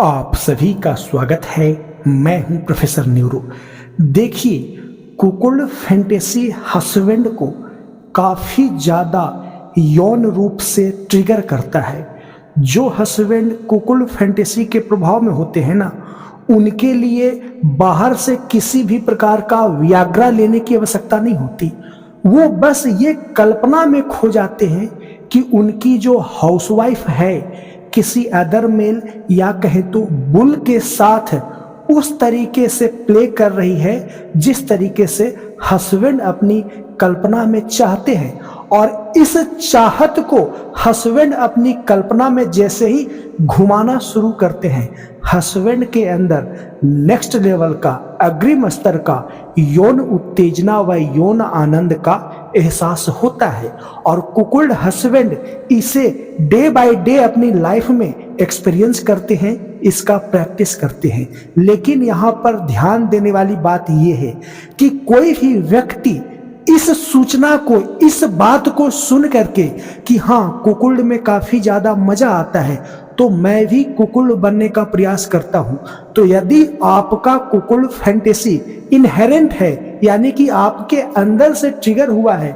आप सभी का स्वागत है। मैं हूं प्रोफेसर न्यूरो। देखिए, कुकुल्ड फैंटेसी हस्बैंड को काफ़ी ज़्यादा यौन रूप से ट्रिगर करता है। जो हस्बैंड कुकुल्ड फैंटेसी के प्रभाव में होते हैं ना, उनके लिए बाहर से किसी भी प्रकार का वियाग्रा लेने की आवश्यकता नहीं होती। वो बस ये कल्पना में खो जाते हैं कि उनकी जो हाउसवाइफ है किसी अदर मेल या कहे तो बुल के साथ उस तरीके से प्ले कर रही है जिस तरीके से हस्बैंड अपनी कल्पना में चाहते हैं। और इस चाहत को हस्बैंड अपनी कल्पना में जैसे ही घुमाना शुरू करते हैं, हस्बैंड के अंदर नेक्स्ट लेवल का अग्रिम स्तर का यौन उत्तेजना व यौन आनंद का एहसास होता है। और कुकुल्ड हस्बैंड इसे डे बाय डे अपनी लाइफ में एक्सपीरियंस करते हैं, इसका प्रैक्टिस करते हैं। लेकिन यहाँ पर ध्यान देने वाली बात यह है कि कोई भी व्यक्ति इस सूचना को, इस बात को सुन करके कि हाँ, कुकुल्ड में काफी ज्यादा मजा आता है तो मैं भी कुकुल्ड बनने का प्रयास करता हूं, तो यदि आपका कुकुल्ड फैंटेसी इनहेरेंट है, यानी कि आपके अंदर से ट्रिगर हुआ है,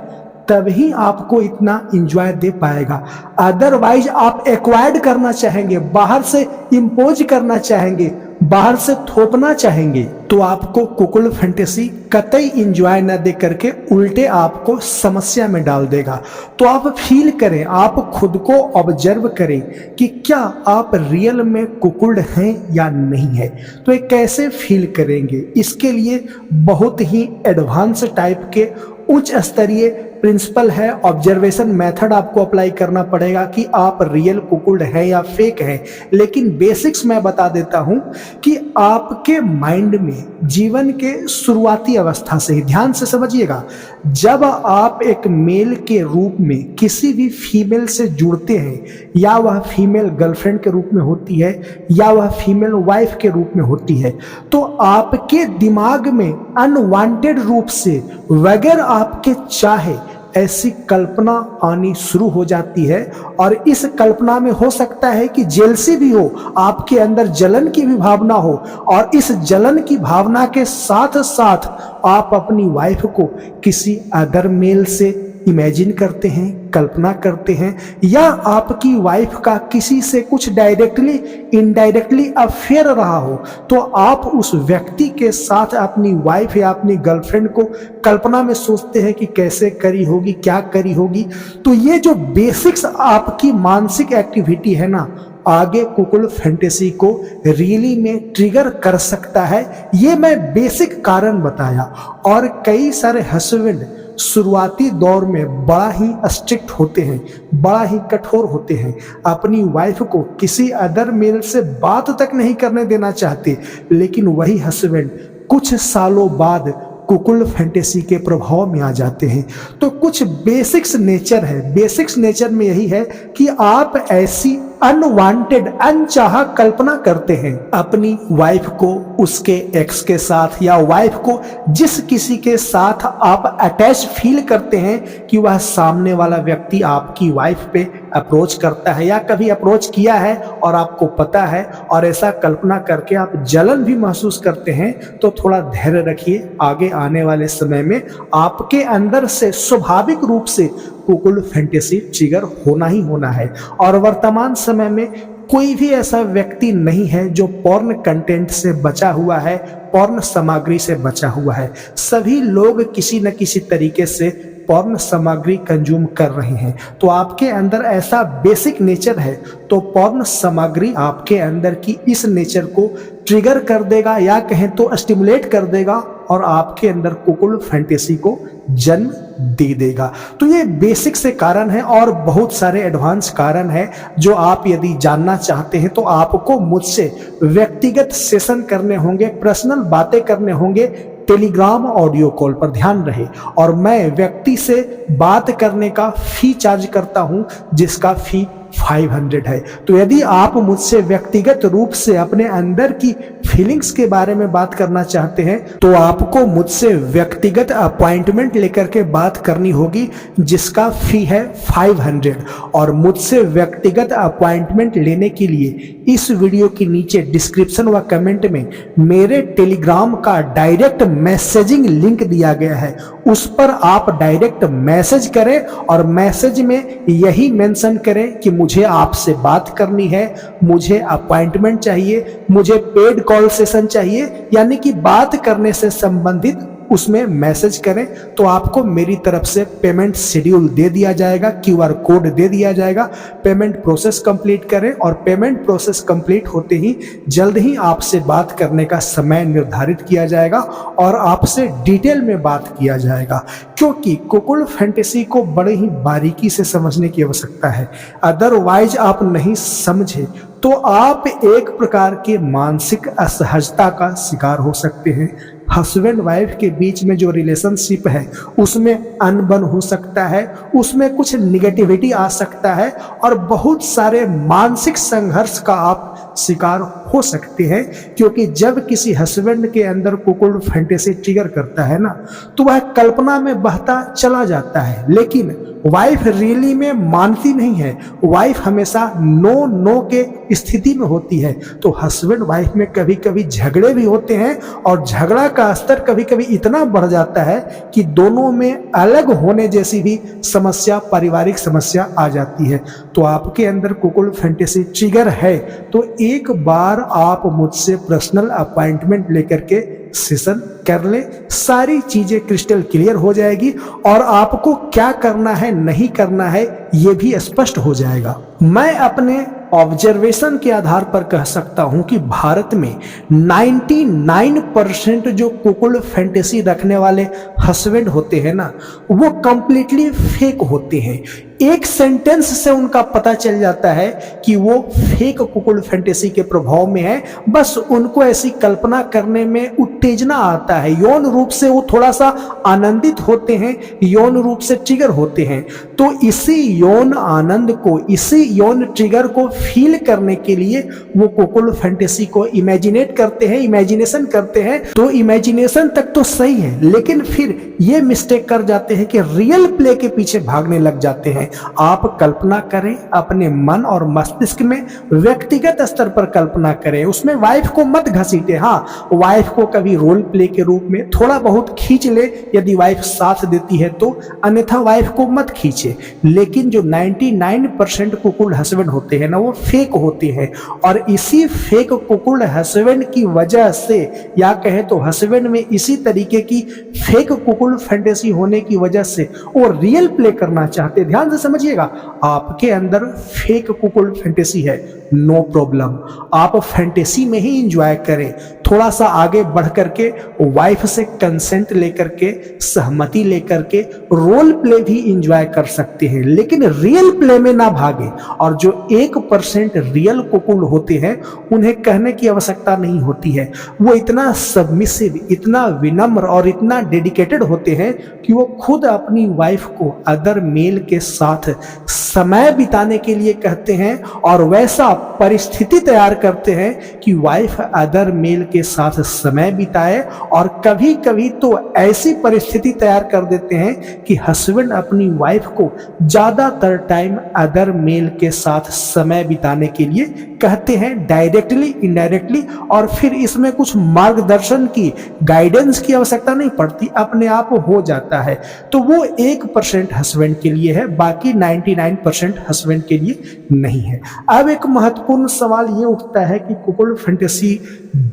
तभी आपको इतना एंजॉय दे पाएगा। अदरवाइज आप एक्वायर्ड करना चाहेंगे, बाहर से इम्पोज करना चाहेंगे, बाहर से थोपना चाहेंगे, तो आपको कुकुल्ड फैंटेसी कतई एंजॉय न दे करके उल्टे आपको समस्या में डाल देगा। तो आप फील करें, आप खुद को ऑब्जर्व करें कि क्या आप रियल में कुकुल्ड हैं या नहीं है। तो ये कैसे फील करेंगे, इसके लिए बहुत ही एडवांस टाइप के उच्च स्तरीय प्रिंसिपल है, ऑब्जर्वेशन मेथड आपको अप्लाई करना पड़ेगा कि आप रियल कुकुल्ड है या फेक है। लेकिन बेसिक्स मैं बता देता हूं कि आपके माइंड में जीवन के शुरुआती अवस्था से ही, ध्यान से समझिएगा, जब आप एक मेल के रूप में किसी भी फीमेल से जुड़ते हैं, या वह फीमेल गर्लफ्रेंड के रूप में होती है या वह फीमेल वाइफ के रूप में होती है, तो आपके दिमाग में अनवांटेड रूप से बगैर आपके चाहे ऐसी कल्पना आनी शुरू हो जाती है। और इस कल्पना में हो सकता है कि जेलसी भी हो, आपके अंदर जलन की भी भावना हो, और इस जलन की भावना के साथ साथ आप अपनी वाइफ को किसी अदर मेल से इमेजिन करते हैं, कल्पना करते हैं, या आपकी वाइफ का किसी से कुछ डायरेक्टली इनडायरेक्टली अफेयर रहा हो, तो आप उस व्यक्ति के साथ अपनी वाइफ या अपनी गर्लफ्रेंड को कल्पना में सोचते हैं कि कैसे करी होगी, क्या करी होगी। तो ये जो बेसिक्स आपकी मानसिक एक्टिविटी है ना, आगे कुकुल्ड फैंटेसी को रियली में ट्रिगर कर सकता है। ये मैं बेसिक कारण बताया। और कई सारे हस्बैंड शुरुआती दौर में बड़ा ही स्ट्रिक्ट होते हैं, बड़ा ही कठोर होते हैं, अपनी वाइफ को किसी अदर मेल से बात तक नहीं करने देना चाहते। लेकिन वही हस्बैंड कुछ सालों बाद कुकुल्ड फैंटेसी के प्रभाव में आ जाते हैं। तो कुछ बेसिक्स नेचर है, बेसिक्स नेचर में यही है कि आप ऐसी अनवांटेड, अनचाहा कल्पना करते हैं अपनी वाइफ को उसके एक्स के साथ, या वाइफ को जिस किसी के साथ आप अटैच फील करते हैं कि वह सामने वाला व्यक्ति आपकी वाइफ पे अप्रोच करता है या कभी अप्रोच किया है और आपको पता है, और ऐसा कल्पना करके आप जलन भी महसूस करते हैं। तो थोड़ा धैर्य रखिए, आगे आने वाले समय में आपके अंदर से स्वाभाविक रूप से कुकुल्ड फैंटेसी ट्रिगर होना ही होना है। और वर्तमान समय में कोई भी ऐसा व्यक्ति नहीं है जो पॉर्न कंटेंट से बचा हुआ है, पॉर्न सामग्री से बचा हुआ है। सभी लोग किसी न किसी तरीके से पॉर्न सामग्री कंज्यूम कर रहे हैं। तो आपके अंदर ऐसा बेसिक नेचर है, तो पॉर्न सामग्री आपके अंदर की इस नेचर को ट्रिगर कर देगा, या कहें तो स्टिमुलेट कर देगा, और आपके अंदर कुकुल्ड फैंटेसी को जन्म दे देगा। तो ये बेसिक से कारण है, और बहुत सारे एडवांस कारण है जो आप यदि जानना चाहते हैं तो आपको मुझसे व्यक्तिगत सेशन करने होंगे, पर्सनल बातें करने होंगे, टेलीग्राम ऑडियो कॉल पर, ध्यान रहे। और मैं व्यक्ति से बात करने का फी चार्ज करता हूं, जिसका फी 500 है। तो यदि आप मुझसे व्यक्तिगत रूप से अपने अंदर की फीलिंग्स के बारे में बात करना चाहते हैं तो आपको मुझसे व्यक्तिगत अपॉइंटमेंट लेकर के बात करनी होगी, जिसका फी है 500। और मुझसे व्यक्तिगत अपॉइंटमेंट लेने के लिए इस वीडियो के नीचे डिस्क्रिप्शन व कमेंट में मेरे टेलीग्राम का डायरेक्ट मैसेजिंग लिंक दिया गया है, उस पर आप डायरेक्ट मैसेज करें और मैसेज में यही मेंशन करें कि मुझे आपसे बात करनी है, मुझे अपॉइंटमेंट चाहिए, मुझे पेड कॉल सेशन चाहिए, यानी कि बात करने से संबंधित उसमें मैसेज करें तो आपको मेरी तरफ से पेमेंट शेड्यूल दे दिया जाएगा, क्यूआर कोड दे दिया जाएगा। पेमेंट प्रोसेस कंप्लीट करें और पेमेंट प्रोसेस कंप्लीट होते ही जल्द ही आपसे बात करने का समय निर्धारित किया जाएगा और आपसे डिटेल में बात किया जाएगा, क्योंकि कुकुल फैंटेसी को बड़े ही बारीकी से समझने की आवश्यकता है। अदरवाइज आप नहीं समझे तो आप एक प्रकार के मानसिक असहजता का शिकार हो सकते हैं। हस्बैंड वाइफ के बीच में जो रिलेशनशिप है उसमें अनबन हो सकता है, उसमें कुछ निगेटिविटी आ सकता है और बहुत सारे मानसिक संघर्ष का आप शिकार हो सकते हैं, क्योंकि जब किसी हस्बैंड के अंदर कुकुल फैंटेसी ट्रिगर करता है ना तो वह कल्पना में बहता चला जाता है, लेकिन वाइफ रियली में मानती नहीं है। वाइफ हमेशा नो नो के स्थिति में होती है। तो हस्बैंड वाइफ में कभी कभी झगड़े भी होते हैं और झगड़ा का स्तर कभी कभी इतना बढ़ जाता है कि दोनों में अलग होने जैसी भी समस्या, पारिवारिक समस्या आ जाती है। तो आपके अंदर कुकुल फैंटेसी ट्रिगर है तो एक बार आप मुझसे पर्सनल अपॉइंटमेंट लेकर के सेशन कर ले, सारी चीजें क्रिस्टल क्लियर हो जाएगी और आपको क्या करना है नहीं करना है ये भी स्पष्ट हो जाएगा। मैं अपने ऑब्जर्वेशन के आधार पर कह सकता हूं कि भारत में 99% जो कुकुल फैंटेसी रखने वाले हस्बैंड होते हैं ना वो कंप्लीटली फेक होते हैं। एक सेंटेंस से उनका पता चल जाता है कि वो फेक कुकुल फैंटेसी के प्रभाव में है। बस उनको ऐसी कल्पना करने में उत्तेजना आता है, यौन रूप से वो थोड़ा सा आनंदित होते हैं, यौन रूप से ट्रिगर होते हैं। तो इसी यौन आनंद को, इसी यौन ट्रिगर को फील करने के लिए वो कुकुल फैंटेसी को इमेजिनेट करते हैं, इमेजिनेशन करते हैं। तो इमेजिनेशन तक तो सही है, लेकिन फिर ये मिस्टेक कर जाते हैं कि रियल प्ले के पीछे भागने लग जाते हैं। आप कल्पना करें अपने मन और मस्तिष्क में, व्यक्तिगत स्तर पर कल्पना करें, उसमें वाइफ को मत घसीटे। हाँ, वाइफ को कभी रोल प्ले के रूप में थोड़ा बहुत खींच ले यदि वाइफ साथ देती है तो, अन्यथा वाइफ को मत खींचे। लेकिन जो 99% कुकुल हस्बैंड होते हैं ना वो फेक होते हैं और इसी फेक कुकुल हस्बैंड की वजह से, या कहे तो हस्बैंड में इसी तरीके की फेक कुकुल फैंटेसी होने की वजह से वो रियल प्ले करना चाहते। ध्यान से समझिएगा, आपके अंदर फेक कुकुल फैंटेसी है, नो प्रॉब्लम, आप फैंटेसी में ही एंजॉय करें। थोड़ा सा आगे बढ़ करके वाइफ से कंसेंट लेकर के, सहमति लेकर के रोल प्ले भी एंजॉय कर सकते हैं, लेकिन रियल प्ले में ना भागे। और जो 1% रियल कुकुल होते हैं उन्हें कहने की आवश्यकता नहीं होती है, वो इतना सबमिसिव, इतना विनम्र और इतना डेडिकेटेड होते हैं कि वो खुद अपनी वाइफ को अदर मेल के साथ समय बिताने के लिए कहते हैं और वैसा परिस्थिति तैयार करते हैं कि वाइफ अदर मेल के साथ समय बिताए। और कभी कभी तो ऐसी परिस्थिति तैयार कर देते हैं कि हस्बैंड अपनी वाइफ को ज्यादातर टाइम अदर मेल के साथ समय बिताने के लिए कहते हैं, डायरेक्टली इनडायरेक्टली। और फिर इसमें कुछ मार्गदर्शन की, गाइडेंस की आवश्यकता नहीं पड़ती, अपने आप हो जाता है। तो वो 1% हस्बैंड के लिए है, बाकी 99% हस्बैंड के लिए नहीं है। अब एक महत्वपूर्ण सवाल ये उठता है कि कुकुल फैंटेसी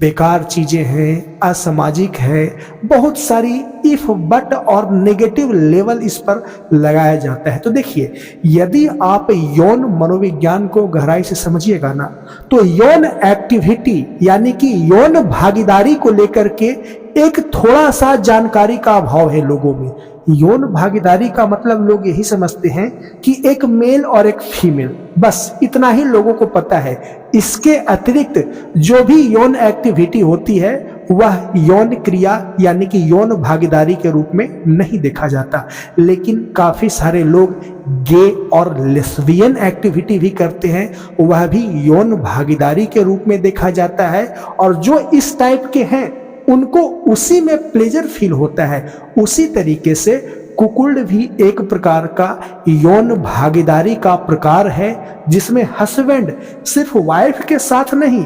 बेकार चीजें हैं, असामाजिक है, बहुत सारी इफ बट और नेगेटिव लेवल इस पर लगाया जाता है। तो देखिए, यदि आप यौन मनोविज्ञान को गहराई से समझिएगा ना तो यौन एक्टिविटी यानी कि यौन भागीदारी को लेकर के एक थोड़ा सा जानकारी का अभाव है लोगों में। यौन भागीदारी का मतलब लोग यही समझते हैं कि एक मेल और एक फीमेल, बस इतना ही लोगों को पता है। इसके अतिरिक्त जो भी यौन एक्टिविटी होती है वह यौन क्रिया यानी कि यौन भागीदारी के रूप में नहीं देखा जाता, लेकिन काफी सारे लोग गे और लेस्बियन एक्टिविटी भी करते हैं, वह भी यौन भागीदारी के रूप में देखा जाता है। और जो इस टाइप के हैं उनको उसी में प्लेजर फील होता है। उसी तरीके से कुकुल्ड भी एक प्रकार का यौन भागीदारी का प्रकार है, जिसमें हस्बैंड सिर्फ वाइफ के साथ नहीं,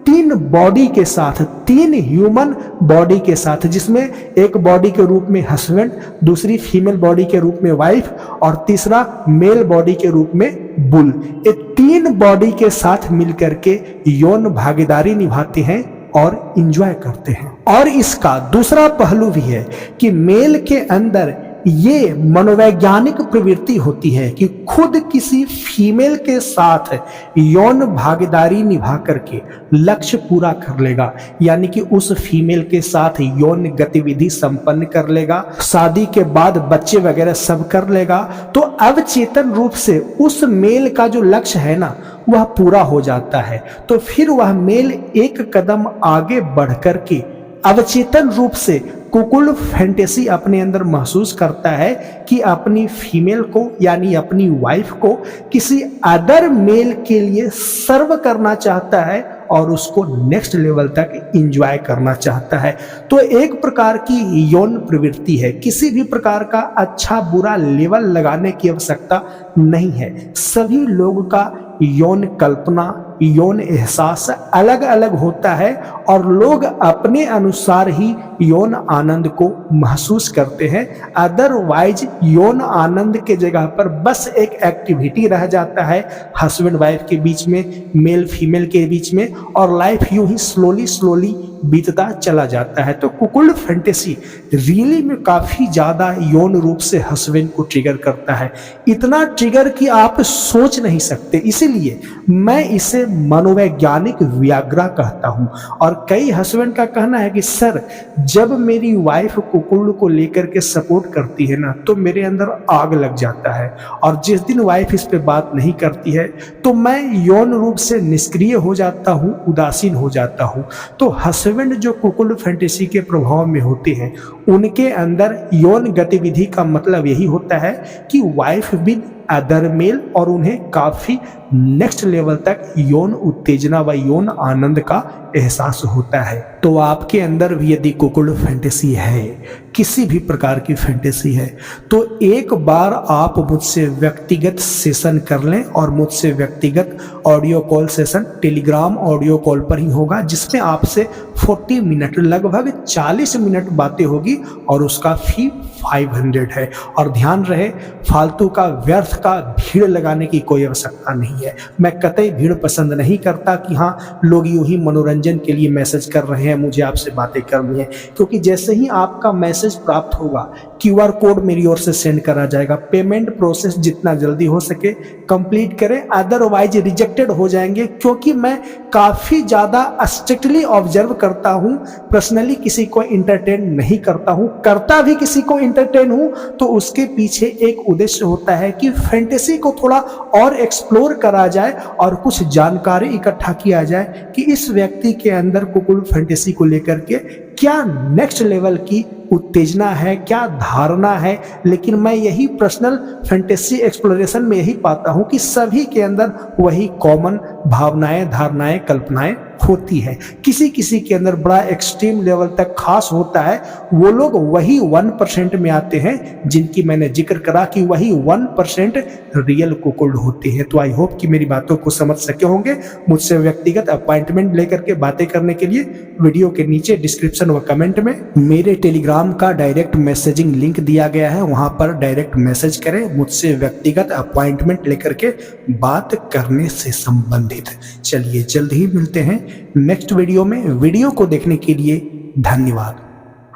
3 बॉडी के साथ, 3 ह्यूमन बॉडी के साथ, जिसमें एक बॉडी के रूप में हस्बैंड, दूसरी फीमेल बॉडी के रूप में वाइफ और तीसरा मेल बॉडी के रूप में बुल, ये 3 बॉडी के साथ मिलकर के यौन भागीदारी निभाते हैं और इंजॉय करते हैं। और इसका दूसरा पहलू भी है कि मेल के अंदर ये मनोवैज्ञानिक प्रवृत्ति होती है कि खुद किसी फीमेल के साथ यौन भागीदारी निभा करके लक्ष्य पूरा कर लेगा, यानी कि उस फीमेल के साथ यौन गतिविधि संपन्न कर लेगा, शादी के बाद बच्चे वगैरह सब कर लेगा, तो अवचेतन रूप से उस मेल का जो लक्ष्य है ना वह पूरा हो जाता है। तो फिर वह मेल एक कदम आगे बढ़ करके अवचेतन रूप से कुकुल्ड फैंटेसी अपने अंदर महसूस करता है कि अपनी फीमेल को यानी अपनी वाइफ को किसी अदर मेल के लिए सर्व करना चाहता है और उसको नेक्स्ट लेवल तक एंजॉय करना चाहता है। तो एक प्रकार की यौन प्रवृत्ति है, किसी भी प्रकार का अच्छा बुरा लेवल लगाने की आवश्यकता नहीं है। सभी लोगों का यौन कल्पना, यौन एहसास अलग अलग होता है और लोग अपने अनुसार ही यौन आनंद को महसूस करते हैं। अदरवाइज यौन आनंद के जगह पर बस एक एक्टिविटी रह जाता है हस्बैंड वाइफ के बीच में, मेल फीमेल के बीच में, और लाइफ यूं ही स्लोली बीतता चला जाता है। तो कुकुल्ड फैंटेसी रियली में काफी ज्यादा यौन रूप से हस्बैंड को ट्रिगर करता है, इतना ट्रिगर कि आप सोच नहीं सकते। इसीलिए मैं इसे मनोवैज्ञानिक व्याग्रा कहता हूं। और कई हस्बैंड का कहना है कि सर, जब मेरी वाइफ कुकुल्ड को लेकर के सपोर्ट करती है ना तो मेरे अंदर आग लग जाता है, और जिस दिन वाइफ इस पे बात नहीं करती है तो मैं यौन रूप से निष्क्रिय हो जाता हूं, उदासीन हो जाता हूं। तो हस्बैंड जो कुकुल्ड फैंटेसी के प्रभाव में होते हैं उनके अंदर यौन गतिविधि का मतलब यही होता है कि वाइफ विद अदर मेल, और उन्हें काफी नेक्स्ट लेवल तक यौन उत्तेजना व यौन आनंद का एहसास होता है। तो आपके अंदर भी यदि कुकुल्ड फैंटेसी है, किसी भी प्रकार की फैंटेसी है, तो एक बार आप मुझसे व्यक्तिगत सेशन कर लें, और मुझसे व्यक्तिगत audio call session Telegram audio call पर ही होगा, जिसमें आपसे 40 मिनट लगभग 40 मिनट बातें होगी और उसका फी 500 है। और ध्यान रहे, फालतू का व्यर्थ का भीड़ लगाने की कोई आवश्यकता नहीं है। मैं कतई भीड़ पसंद नहीं करता कि हाँ लोग यूं ही मनोरंजन के लिए मैसेज कर रहे हैं, मुझे आपसे बातें करनी है, क्योंकि जैसे ही आपका मैसेज प्राप्त होगा QR कोड मेरी ओर से सेंड करा जाएगा। पेमेंट प्रोसेस जितना जल्दी हो सके कंप्लीट करें, अदरवाइज रिजेक्टेड हो जाएंगे, क्योंकि मैं काफी ज्यादा स्ट्रिक्टली ऑब्जर्व करता हूं। पर्सनली किसी को इंटरटेन नहीं करता हूं, करता भी किसी को इंटरटेन हूं तो उसके पीछे एक उद्देश्य होता है कि फैंटेसी को थोड़ा और एक्सप्लोर करा जाए और कुछ जानकारी इकट्ठा किया जाए कि इस व्यक्ति के अंदर कुकुल्ड फैंटेसी को लेकर के क्या नेक्स्ट लेवल की उत्तेजना है, क्या धारणा है। लेकिन मैं यही पर्सनल फैंटेसी एक्सप्लोरेशन में यही पाता हूं कि सभी के अंदर वही कॉमन भावनाएं, धारणाएं, कल्पनाएं होती है। किसी किसी के अंदर बड़ा एक्सट्रीम लेवल तक खास होता है, वो लोग वही 1% में आते हैं जिनकी मैंने जिक्र करा कि वही 1% रियल कुकुल्ड होते हैं। तो आई होप कि मेरी बातों को समझ सके होंगे। मुझसे व्यक्तिगत अपॉइंटमेंट लेकर के बातें करने के लिए वीडियो के नीचे डिस्क्रिप्शन व कमेंट में मेरे टेलीग्राम का डायरेक्ट मैसेजिंग लिंक दिया गया है, वहां पर डायरेक्ट मैसेज करें मुझसे व्यक्तिगत अपॉइंटमेंट लेकर के बात करने से संबंधित। चलिए जल्द ही मिलते हैं नेक्स्ट वीडियो में। वीडियो को देखने के लिए धन्यवाद।